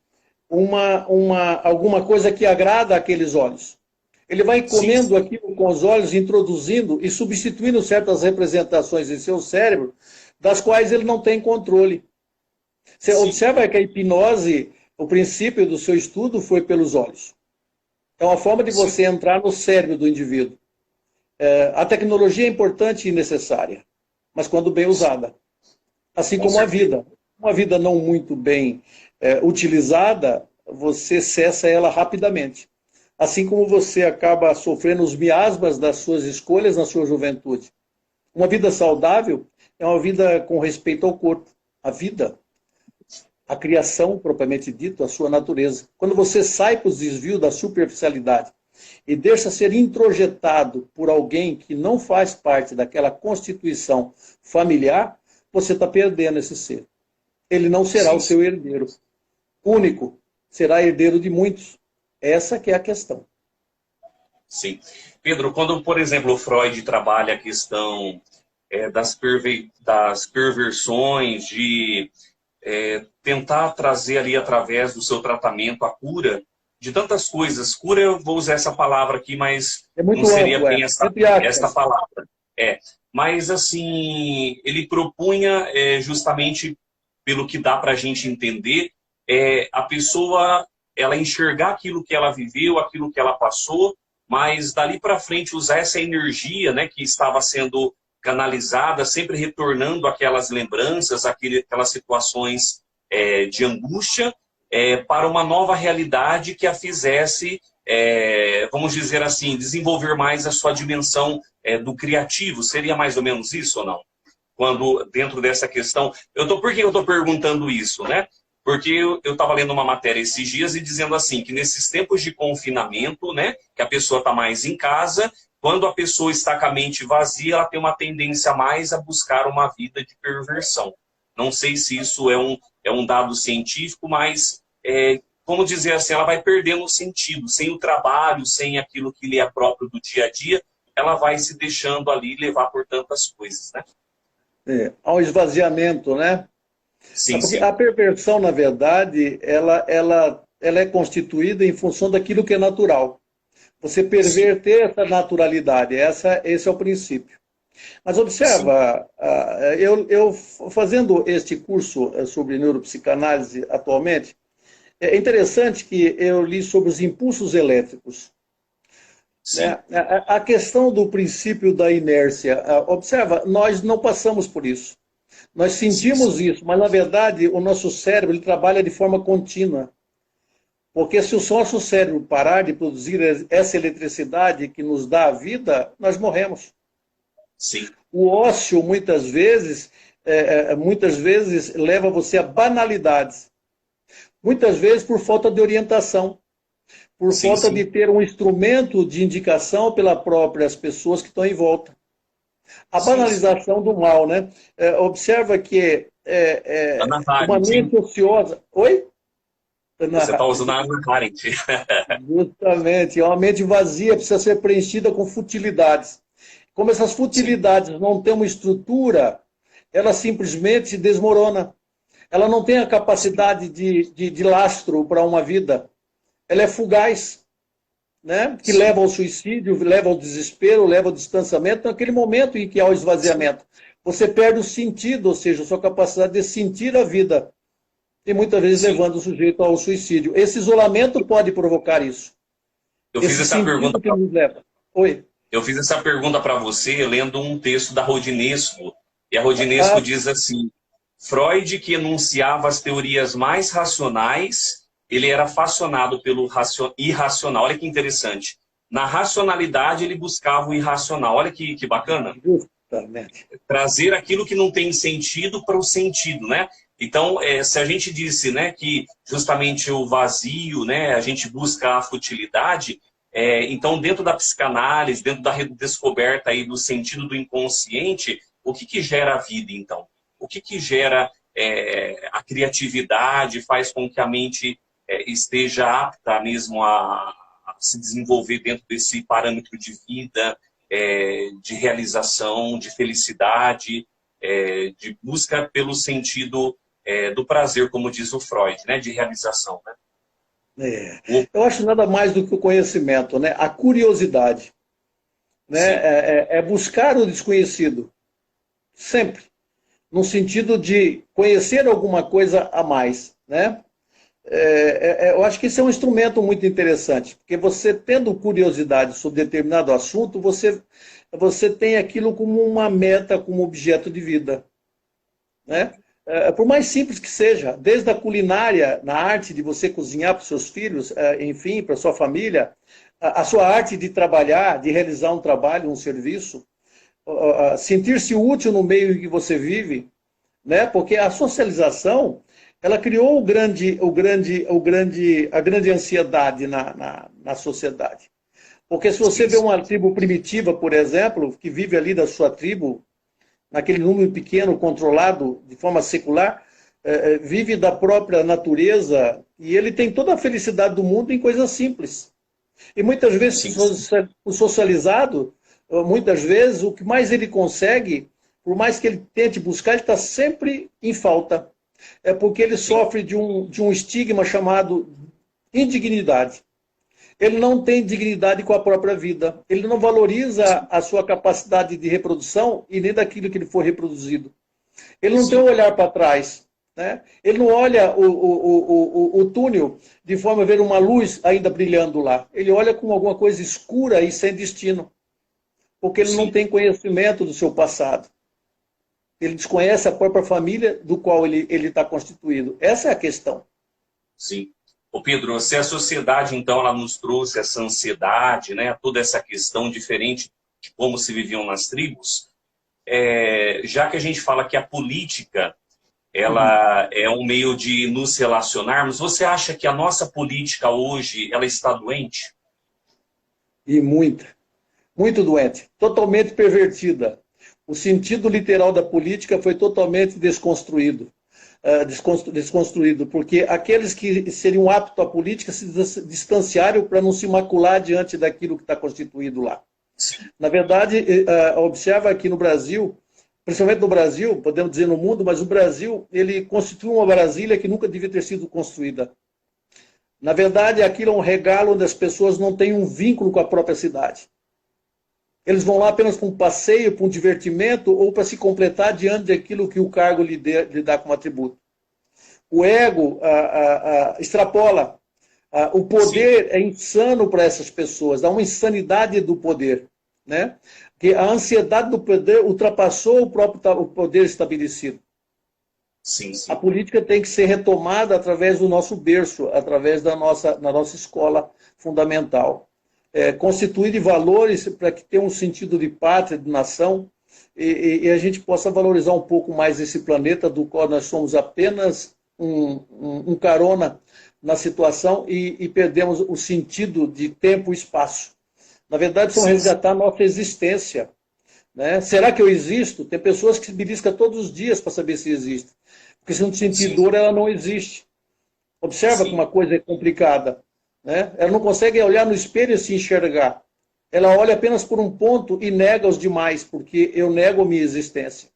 alguma coisa que agrada aqueles olhos. Ele vai comendo aquilo com os olhos, introduzindo e substituindo certas representações em seu cérebro, das quais ele não tem controle. Você observa que a hipnose, o princípio do seu estudo foi pelos olhos. É uma forma de você entrar no cérebro do indivíduo. A tecnologia é importante e necessária, mas quando bem usada. Assim como a vida. Uma vida não muito bem utilizada, você cessa ela rapidamente. Assim como você acaba sofrendo os miasmas das suas escolhas na sua juventude. Uma vida saudável é uma vida com respeito ao corpo. A vida, a criação, propriamente dito, a sua natureza. Quando você sai para os desvios da superficialidade e deixa ser introjetado por alguém que não faz parte daquela constituição familiar, você está perdendo esse ser. Ele não será o seu herdeiro. Único. Será herdeiro de muitos. Essa que é a questão. Sim. Pedro, quando, por exemplo, o Freud trabalha a questão das perversões, de tentar trazer ali, através do seu tratamento, a cura de tantas coisas. Cura, eu vou usar essa palavra aqui, mas não seria bem esta palavra. Mas, assim, ele propunha justamente, pelo que dá para a gente entender, a pessoa ela enxergar aquilo que ela viveu, aquilo que ela passou, mas dali para frente usar essa energia, né, que estava sendo canalizada, sempre retornando aquelas lembranças, aquelas situações de angústia, para uma nova realidade que a fizesse, vamos dizer assim, desenvolver mais a sua dimensão do criativo. Seria mais ou menos isso ou não? Quando, dentro dessa questão... Por que eu estou perguntando isso, né? Porque eu estava lendo uma matéria esses dias e dizendo assim, que nesses tempos de confinamento, né, que a pessoa está mais em casa, quando a pessoa está com a mente vazia, ela tem uma tendência mais a buscar uma vida de perversão. Não sei se isso é um dado científico, mas, como dizer assim, ela vai perdendo o sentido. Sem o trabalho, sem aquilo que lhe é próprio do dia a dia, ela vai se deixando ali levar por tantas coisas, né? Ao esvaziamento, né? Sim, sim. A perversão, na verdade, ela é constituída em função daquilo que é natural. Você perverter essa naturalidade, esse é o princípio. Mas observa, eu fazendo este curso sobre neuropsicanálise atualmente, é interessante que eu li sobre os impulsos elétricos. Né? A questão do princípio da inércia. Observa, nós não passamos por isso. Nós sentimos isso, mas na verdade o nosso cérebro ele trabalha de forma contínua. Porque se o nosso cérebro parar de produzir essa eletricidade que nos dá a vida, nós morremos. Sim. O ócio, muitas vezes leva você a banalidades. Muitas vezes por falta de orientação. Por falta de ter um instrumento de indicação pelas próprias pessoas que estão em volta. A banalização do mal, né? Observa que uma mente ociosa... Oi? Você está usando a Hannah Arendt. Justamente. Uma mente vazia precisa ser preenchida com futilidades. Como essas futilidades não têm uma estrutura, ela simplesmente se desmorona. Ela não tem a capacidade de lastro para uma vida. Ela é fugaz, né? Que leva ao suicídio, leva ao desespero, leva ao distanciamento, naquele momento em que há o esvaziamento. Você perde o sentido, ou seja, a sua capacidade de sentir a vida. E muitas vezes levando o sujeito ao suicídio. Esse isolamento pode provocar isso. Eu fiz essa pergunta. Que nos leva. Oi. Eu fiz essa pergunta para você lendo um texto da Rodinesco. E a Rodinesco diz assim: Freud, que enunciava as teorias mais racionais, ele era fascinado pelo irracional. Olha que interessante. Na racionalidade, ele buscava o irracional. Olha que bacana. Justamente. Trazer aquilo que não tem sentido para o sentido, né? Então, se a gente disse, né, que justamente o vazio, né, a gente busca a futilidade, então dentro da psicanálise, dentro da redescoberta aí do sentido do inconsciente, o que gera a vida, então? O que gera a criatividade, faz com que a mente esteja apta mesmo a se desenvolver dentro desse parâmetro de vida, de realização, de felicidade, de busca pelo sentido do prazer, como diz o Freud, né? De realização. Né? Eu acho nada mais do que o conhecimento, né? A curiosidade. Né? É buscar o desconhecido. Sempre. No sentido de conhecer alguma coisa a mais. Né? Eu acho que isso é um instrumento muito interessante, porque você tendo curiosidade sobre determinado assunto, você tem aquilo como uma meta, como objeto de vida. Né? Por mais simples que seja, desde a culinária, na arte de você cozinhar para os seus filhos, enfim, para a sua família, a sua arte de trabalhar, de realizar um trabalho, um serviço, sentir-se útil no meio em que você vive, né? Porque a socialização, ela criou a grande ansiedade na sociedade. Porque se você vê uma tribo primitiva, por exemplo, que vive ali da sua tribo, naquele número pequeno, controlado de forma secular, vive da própria natureza e ele tem toda a felicidade do mundo em coisas simples. E muitas vezes, o socializado, muitas vezes, o que mais ele consegue, por mais que ele tente buscar, ele está sempre em falta. É porque ele sofre de um estigma chamado indignidade. Ele não tem dignidade com a própria vida. Ele não valoriza a sua capacidade de reprodução e nem daquilo que ele foi reproduzido. Ele não tem um olhar para trás. Né? Ele não olha o túnel de forma a ver uma luz ainda brilhando lá. Ele olha como alguma coisa escura e sem destino. Porque ele não tem conhecimento do seu passado. Ele desconhece a própria família do qual ele está constituído. Essa é a questão. Sim. Ô Pedro, se a sociedade, então, ela nos trouxe essa ansiedade, né, toda essa questão diferente de como se viviam nas tribos, já que a gente fala que a política ela é um meio de nos relacionarmos, você acha que a nossa política hoje ela está doente? E muito doente, totalmente pervertida. O sentido literal da política foi totalmente desconstruído. Porque aqueles que seriam aptos à política se distanciaram para não se macular diante daquilo que está constituído lá. Na verdade, observa aqui no Brasil, principalmente no Brasil, podemos dizer no mundo, mas o Brasil, ele constitui uma Brasília que nunca devia ter sido construída. Na verdade, aquilo é um regalo onde as pessoas não têm um vínculo com a própria cidade. Eles vão lá apenas para um passeio, para um divertimento, ou para se completar diante daquilo que o cargo lhe dá como atributo. O ego extrapola. O poder é insano para essas pessoas. Há uma insanidade do poder. Né? Que a ansiedade do poder ultrapassou o poder estabelecido. Sim. A política tem que ser retomada através do nosso berço, através da nossa escola fundamental. Constituir de valores para que tenha um sentido de pátria, de nação, e a gente possa valorizar um pouco mais esse planeta, do qual nós somos apenas um carona na situação e perdemos o sentido de tempo e espaço. Na verdade, são resgatar a nossa existência. Né? Será que eu existo? Tem pessoas que se beliscam todos os dias para saber se existe. Porque se não sentir dor, ela não existe. Observa como uma coisa é complicada. Né? Ela não consegue olhar no espelho e se enxergar. Ela olha apenas por um ponto e nega os demais, porque eu nego a minha existência.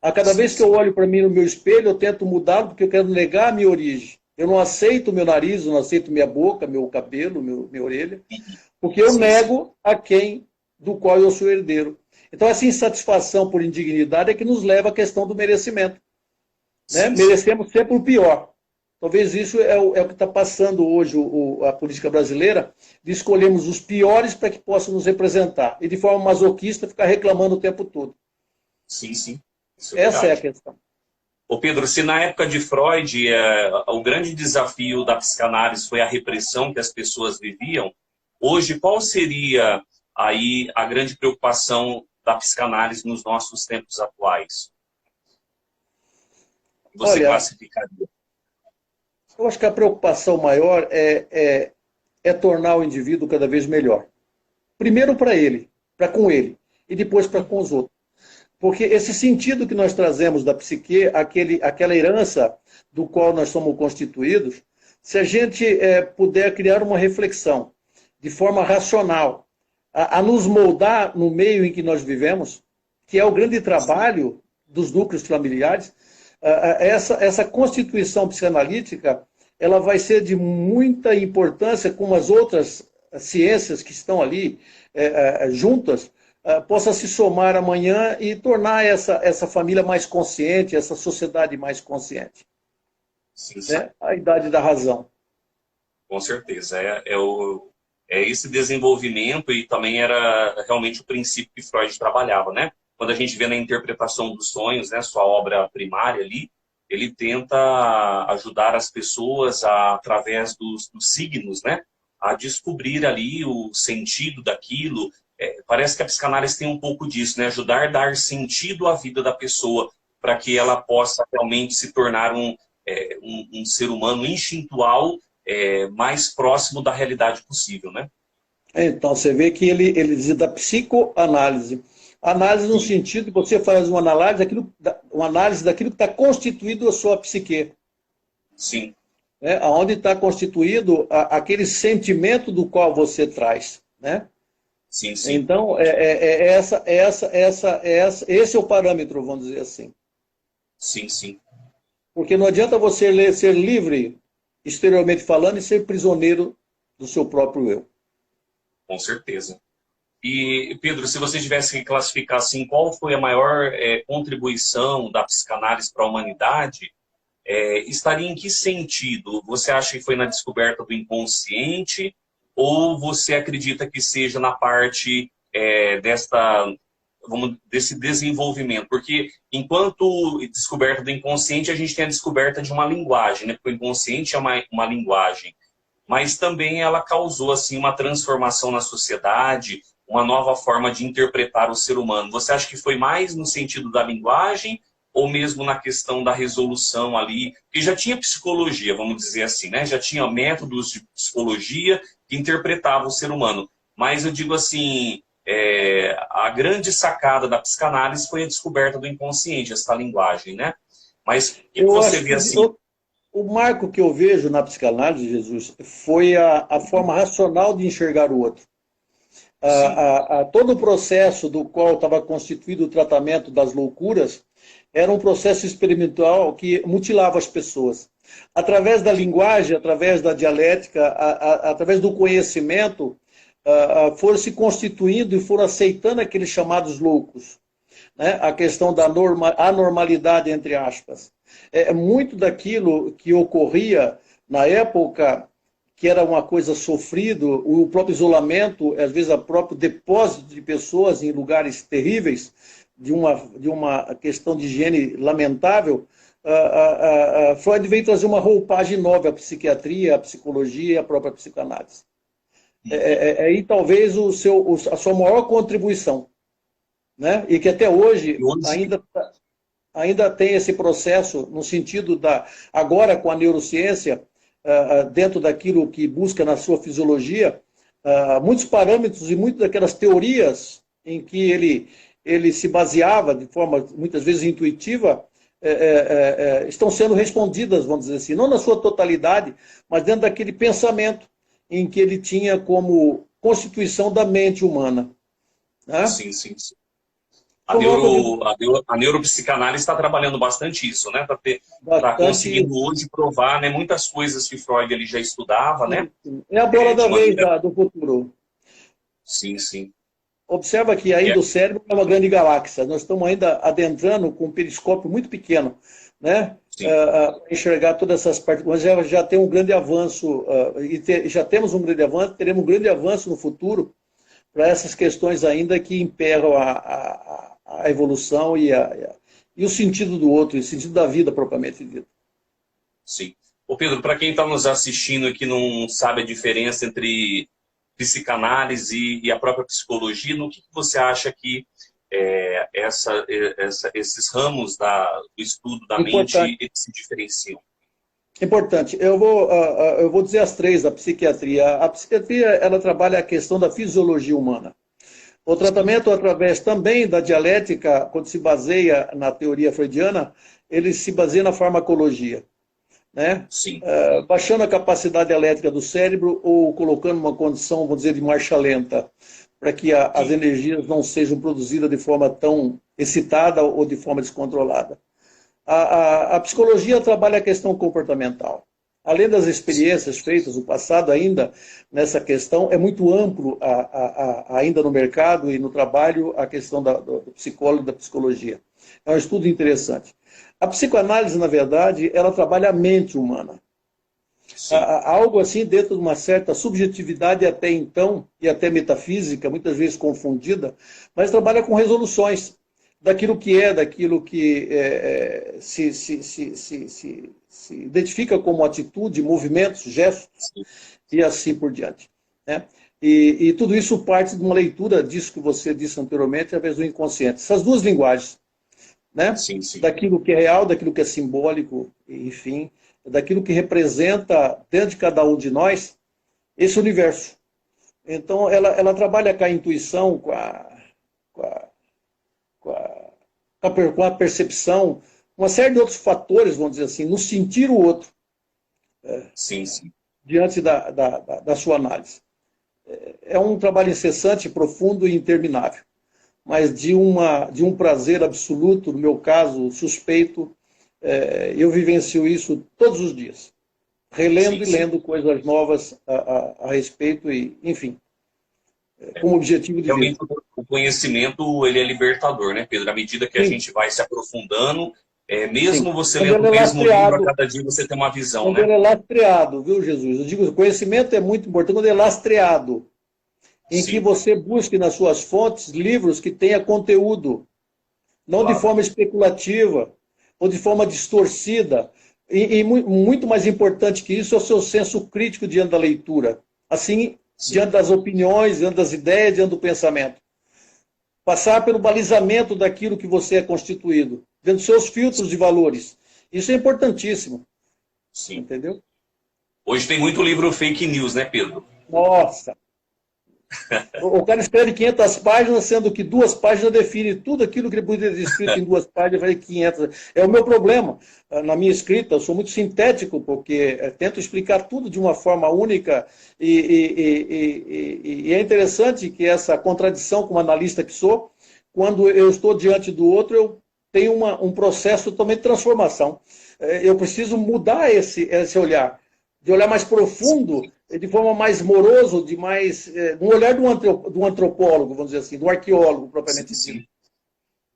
A cada vez que eu olho para mim no meu espelho, eu tento mudá-lo porque eu quero negar a minha origem. Eu não aceito meu nariz, eu não aceito minha boca, meu cabelo, minha orelha, porque eu nego a quem do qual eu sou herdeiro. Então, essa insatisfação por indignidade é que nos leva à questão do merecimento. Né? Merecemos sempre o pior. Talvez isso é o que está passando hoje a política brasileira, de escolhermos os piores para que possam nos representar. E de forma masoquista ficar reclamando o tempo todo. Sim, sim. Isso é Essa é a verdade. questão. Ô Pedro, se na época de Freud o grande desafio da psicanálise foi a repressão que as pessoas viviam, hoje qual seria aí a grande preocupação da psicanálise nos nossos tempos atuais? Você Olha, classificaria? eu acho que a preocupação maior é tornar o indivíduo cada vez melhor. Primeiro para ele, para com ele, e depois para com os outros. Porque esse sentido que nós trazemos da psique, aquela herança do qual nós somos constituídos, se a gente puder criar uma reflexão de forma racional, a nos moldar no meio em que nós vivemos, que é o grande trabalho dos núcleos familiares, essa constituição psicanalítica, ela vai ser de muita importância com as outras ciências que estão ali juntas, possa se somar amanhã e tornar essa família mais consciente, essa sociedade mais consciente. Sim, sim. Né? A idade da razão. Com certeza. É esse desenvolvimento e também era realmente o princípio que Freud trabalhava, né? Quando a gente vê na interpretação dos sonhos, né, sua obra primária ali, ele tenta ajudar as pessoas através dos signos, né, a descobrir ali o sentido daquilo. Parece que a psicanálise tem um pouco disso, né? Ajudar a dar sentido à vida da pessoa para que ela possa realmente se tornar um ser humano instintual mais próximo da realidade possível, né? Então, você vê que ele diz da psicoanálise. Análise no Sim. sentido que você faz uma análise daquilo que está constituído a sua psique. Sim. Né? Onde está constituído aquele sentimento do qual você traz. Né? Sim, sim. Então, esse é o parâmetro, vamos dizer assim. Sim, sim. Porque não adianta você ser livre, exteriormente falando, e ser prisioneiro do seu próprio eu. Com certeza. E, Pedro, se você tivesse que classificar assim, qual foi a maior contribuição da psicanálise para a humanidade, estaria em que sentido? Você acha que foi na descoberta do inconsciente ou você acredita que seja na parte desse desenvolvimento? Porque enquanto descoberta do inconsciente, a gente tem a descoberta de uma linguagem, né? Porque o inconsciente é uma linguagem, mas também ela causou assim uma transformação na sociedade, uma nova forma de interpretar o ser humano. Você acha que foi mais no sentido da linguagem ou mesmo na questão da resolução ali? Porque já tinha psicologia, vamos dizer assim, né? Já tinha métodos de psicologia que interpretavam o ser humano. Mas eu digo assim, a grande sacada da psicanálise foi a descoberta do inconsciente, essa linguagem, né? Mas o que Eu você acho vê que assim? o marco que eu vejo na psicanálise, Jesus, foi a forma racional de enxergar o outro. Sim, Todo o processo do qual estava constituído o tratamento das loucuras era um processo experimental que mutilava as pessoas. Através da linguagem, através da dialética, através do conhecimento, foram se constituindo e foram aceitando aqueles chamados loucos. Né? A questão da anormalidade, entre aspas. Muito daquilo que ocorria na época, que era uma coisa sofrida, o próprio isolamento, às vezes o próprio depósito de pessoas em lugares terríveis, de uma questão de higiene lamentável, Freud veio trazer uma roupagem nova à psiquiatria, à psicologia e à própria psicanálise. Aí talvez a sua maior contribuição, né? E que até hoje ainda tem esse processo no sentido agora com a neurociência, dentro daquilo que busca na sua fisiologia, muitos parâmetros e muitas daquelas teorias em que ele se baseava de forma muitas vezes intuitiva, estão sendo respondidas, vamos dizer assim, não na sua totalidade, mas dentro daquele pensamento em que ele tinha como constituição da mente humana. Né? sim, sim, sim. A neuropsicanálise está trabalhando bastante isso, né? Está Bastante. conseguindo hoje provar, né, muitas coisas que Freud ele já estudava, né? É a bola De da vez maneira. do futuro. Sim, sim. Observa que ainda o cérebro é uma grande galáxia. Nós estamos ainda adentrando com um periscópio muito pequeno. Né? Sim. Enxergar todas essas partes. Mas já tem um grande avanço, já temos um grande avanço, teremos um grande avanço no futuro para essas questões ainda que emperram a evolução e o sentido do outro, e o sentido da vida propriamente dito. Sim. Ô Pedro, para quem está nos assistindo e que não sabe a diferença entre psicanálise e a própria psicologia, no que você acha que esses ramos do estudo da mente Importante. eles se diferenciam? Importante. Eu vou dizer as três da psiquiatria. A psiquiatria, ela trabalha a questão da fisiologia humana. O tratamento, através também da dialética, quando se baseia na teoria freudiana, ele se baseia na farmacologia, né? Sim. Baixando a capacidade elétrica do cérebro ou colocando uma condição, vamos dizer, de marcha lenta, para que as energias não sejam produzidas de forma tão excitada ou de forma descontrolada. A psicologia trabalha a questão comportamental. Além das experiências feitas no passado, ainda nessa questão, é muito amplo ainda no mercado e no trabalho a questão do psicólogo e da psicologia. É um estudo interessante. A psicoanálise, na verdade, ela trabalha a mente humana. Algo assim dentro de uma certa subjetividade até então, e até metafísica, muitas vezes confundida, mas trabalha com resoluções daquilo que se identifica como atitude, movimentos, gestos e assim por diante, né? E tudo isso parte de uma leitura disso que você disse anteriormente, através do inconsciente. Essas duas linguagens, né? Sim, sim. Daquilo que é real, daquilo que é simbólico, enfim, daquilo que representa dentro de cada um de nós esse universo. Então, ela trabalha com a intuição, com a percepção, uma série de outros fatores, vamos dizer assim, no sentir o outro, Sim, sim. diante da sua análise. É um trabalho incessante, profundo e interminável, mas de um prazer absoluto, no meu caso, suspeito. Eu vivencio isso todos os dias, relendo Sim, e lendo coisas novas a respeito, e, enfim, com o objetivo de vida. Realmente o conhecimento ele é libertador, né, Pedro? À medida que a Sim, gente vai se aprofundando, sim. mesmo você Quando lendo ele o é mesmo livro, a lastreado, cada dia você tem uma visão, quando ele né? é lastreado, viu, Jesus? Eu digo, o conhecimento é muito importante quando ele é lastreado, em que Sim, você busque nas suas fontes livros que tenha conteúdo, não de claro. forma especulativa ou de forma distorcida. E muito mais importante que isso é o seu senso crítico diante da leitura. Assim, Sim, diante das opiniões, diante das ideias, diante do pensamento. Passar pelo balizamento daquilo que você é constituído, dentro dos seus filtros de valores. Isso é importantíssimo, sim. entendeu? Hoje tem muito livro fake news, né, Pedro? Nossa! O cara escreve 500 páginas, sendo que 2 páginas define tudo aquilo que ele poderia ter escrito em 2 páginas, vai 500. É o meu problema na minha escrita. Eu sou muito sintético, porque tento explicar tudo de uma forma única e é interessante que essa contradição, como analista que sou, quando eu estou diante do outro, eu tenho um processo também de transformação. Eu preciso mudar esse olhar, de olhar mais profundo, de forma mais moroso, um olhar do antropólogo, vamos dizer assim, do arqueólogo propriamente Sim, dito, sim.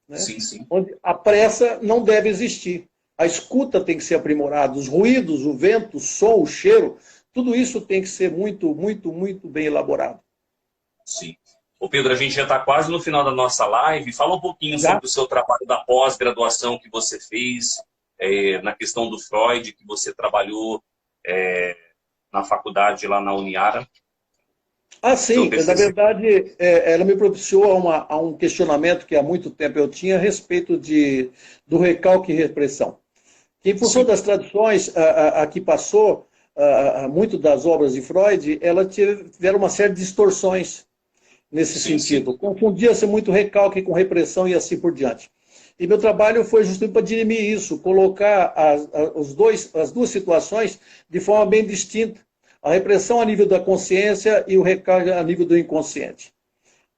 né? Sim, sim. Onde a pressa não deve existir. A escuta tem que ser aprimorada, os ruídos, o vento, o som, o cheiro, tudo isso tem que ser muito, muito, muito bem elaborado. Sim. Ô Pedro, a gente já está quase no final da nossa live. Fala um pouquinho Já? sobre o seu trabalho da pós-graduação que você fez, na questão do Freud, que você trabalhou na faculdade lá na Uniara, Ah, seu sim. Na TCC. verdade, ela me propiciou a um questionamento que há muito tempo eu tinha a respeito do recalque e repressão. Que, em função Sim, das tradições a que passou, muito das obras de Freud, elas tiveram uma série de distorções nesse sim, sim. sentido. Confundia-se muito recalque com repressão e assim por diante. E meu trabalho foi justamente para dirimir isso, colocar as duas situações de forma bem distinta. A repressão a nível da consciência e o recalque a nível do inconsciente,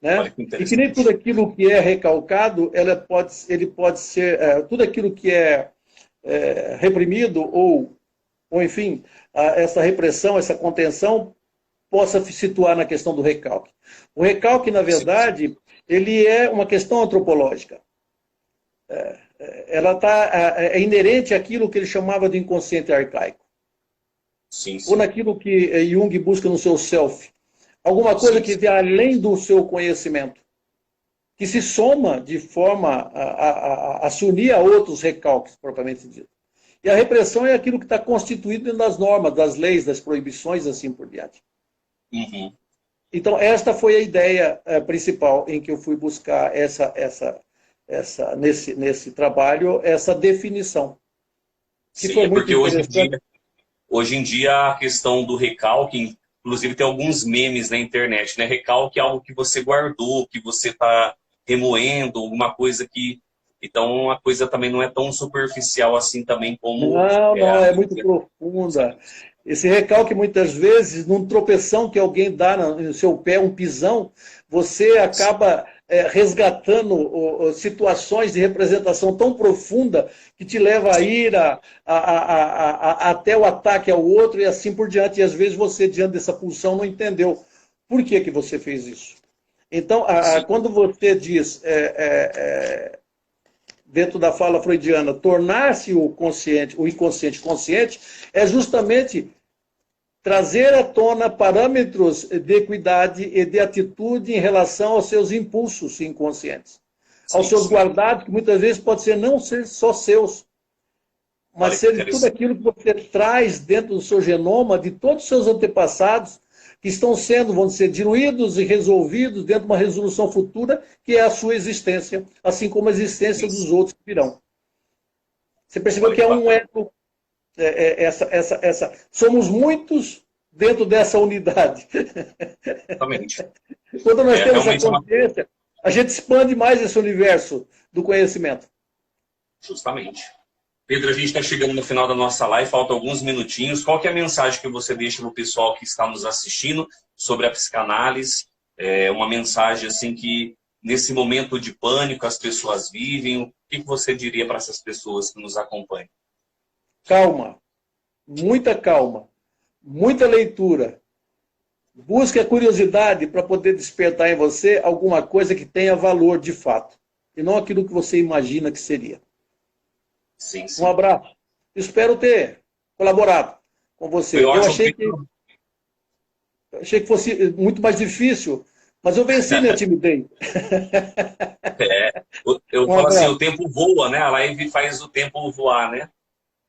Olha né? que E que nem tudo interessante. aquilo que é recalcado, ele pode ser, tudo aquilo que é reprimido ou enfim, essa repressão, essa contenção possa se situar na questão do recalque. O recalque, na Sim, sim. verdade, ele é uma questão antropológica. é inerente àquilo que ele chamava de inconsciente arcaico. Sim, sim. Ou naquilo que Jung busca no seu self. Alguma coisa que vai além do seu conhecimento, que se soma de forma a se unir a outros recalques, propriamente dito. E a repressão é aquilo que está constituído dentro das normas, das leis, das proibições, assim por diante. Uhum. Então, esta foi a ideia principal em que eu fui buscar nesse trabalho, essa definição. Que Sim, foi é muito porque interessante. hoje em dia a questão do recalque, inclusive tem alguns memes na internet, né? Recalque é algo que você guardou, que você está remoendo, alguma coisa que... Então a coisa também não é tão superficial assim também como Não, é não, a é muito mídia. profunda. Esse recalque, muitas vezes, num tropeção que alguém dá no seu pé, um pisão, você acaba resgatando situações de representação tão profunda que te leva a ir até o ataque ao outro e assim por diante. E às vezes você, diante dessa pulsão, não entendeu por que que você fez isso. Então, Sim, quando você diz dentro da fala freudiana, tornar-se o inconsciente consciente, é justamente trazer à tona parâmetros de equidade e de atitude em relação aos seus impulsos inconscientes, aos sim, seus sim. guardados, que muitas vezes pode ser não ser só seus, mas Olha que ser de tudo interessante. aquilo que você traz dentro do seu genoma, de todos os seus antepassados, que estão sendo, vão ser diluídos e resolvidos dentro de uma resolução futura, que é a sua existência, assim como a existência Sim, dos sim. outros que virão. Você percebeu Olha que que é um bacana. eco, somos muitos dentro dessa unidade. Exatamente. Quando nós É temos essa realmente uma... consciência, a gente expande mais esse universo do conhecimento. Justamente. Pedro, a gente está chegando no final da nossa live, faltam alguns minutinhos. Qual que é a mensagem que você deixa para o pessoal que está nos assistindo sobre a psicanálise? É uma mensagem assim que, nesse momento de pânico, as pessoas vivem. O que você diria para essas pessoas que nos acompanham? Calma, muita leitura. Busque a curiosidade para poder despertar em você alguma coisa que tenha valor de fato, e não aquilo que você imagina que seria. Sim, Um sim. abraço. Espero ter colaborado com Foi você. Eu ótimo, Pedro. achei que fosse muito mais difícil, mas eu venci minha timidez. Eu Um falo assim, o abraço. tempo voa, né? A live faz o tempo voar, né?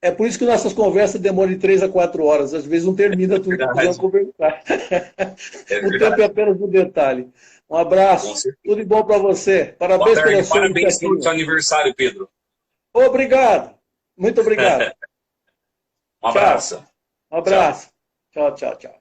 É por isso que nossas conversas demoram de 3 a 4 horas. Às vezes não termina tudo que precisamos Verdade. conversar. É O tempo é verdade. apenas um detalhe. Um Com abraço. certeza. Tudo de bom para você. Boa Parabéns pela tarde. sua Parabéns pelo seu iniciativa. aniversário, Pedro. Obrigado. Muito obrigado. Um Tchau. abraço. Um Tchau. abraço. Tchau, tchau, tchau.